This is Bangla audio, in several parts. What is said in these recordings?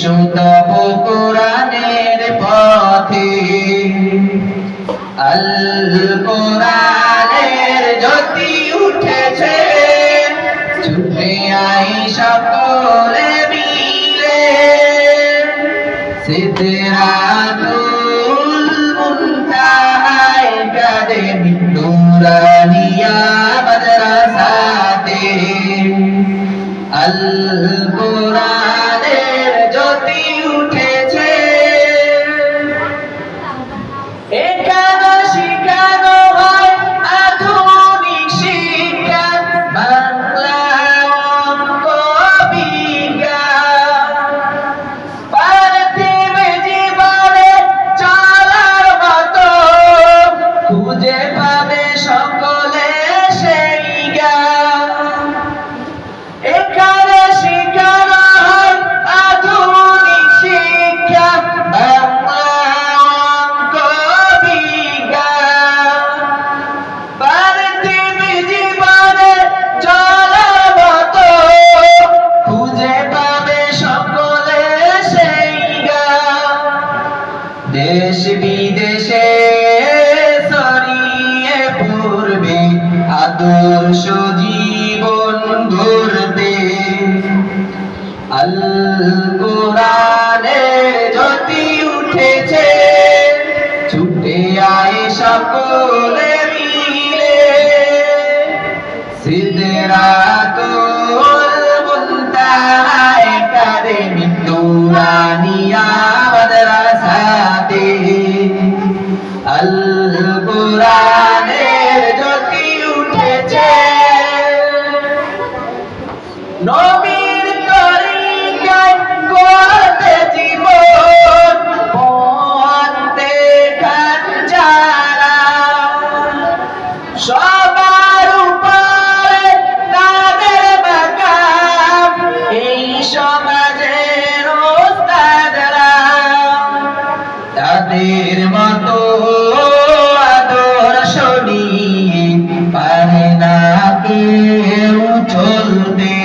এসো তব কোরআনের পথে, আল কোরআনের জ্যোতি উঠেছে, ছুটে আই সকলে মিলে, সিদরাতুল মুনতাহায় কাদেম নুরানিয়া মাদ্রাসাতে, আল কোরআনের জ্যোতি উঠেছে। এখানে শিখানো হয় আধুনিক শিক্ষা, বাংলা অঙ্ক বিজ্ঞান, পার্থিব জীবনে চলার মতো খুঁজে পাবে সকলে সেই জ্ঞান। এখানে শিখানো হয় আধুনিক শিক্ষা, বাংলা অঙ্ক বিজ্ঞান, পার্থিব জীবনে চলার মতো খুঁজে পাবে সকলে সেই জ্ঞান। দেশ বিদেশে ছড়িয়ে পড়বে আদর্শ জীবন গড়তে, আল কোরআনের জ্যোতি উঠেছে, ছুটে আয় সকলে মিলে, সিদরাতুল মুনতাহায় কাদেম নুরানিয়া মাদ্রাসাতে, আল কোরআনের জ্যোতি উঠেছে। নবীর তরিকায় গড়তে জীবন, পথ দেখান যারা, সবার উপরে তাদের মাকাম, এই সমাজের ওস্তাদরা, তাদের মতো আদর্শ নিয়ে পারে না কেউ চলতে,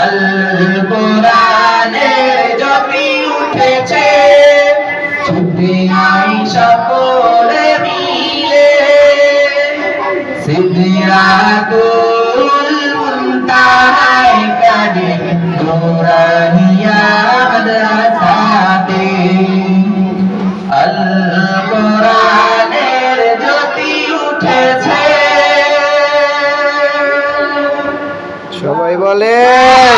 আল কোরআনের জ্যোতি উঠেছে, ছুটে আই সকলে মিলে, সিদরাতুল মুনতাহায় কাদেম নুরানিয়া মাদ্রাসাতে, আল কোরআনের জ্যোতি উঠেছে। সবাই বলেন।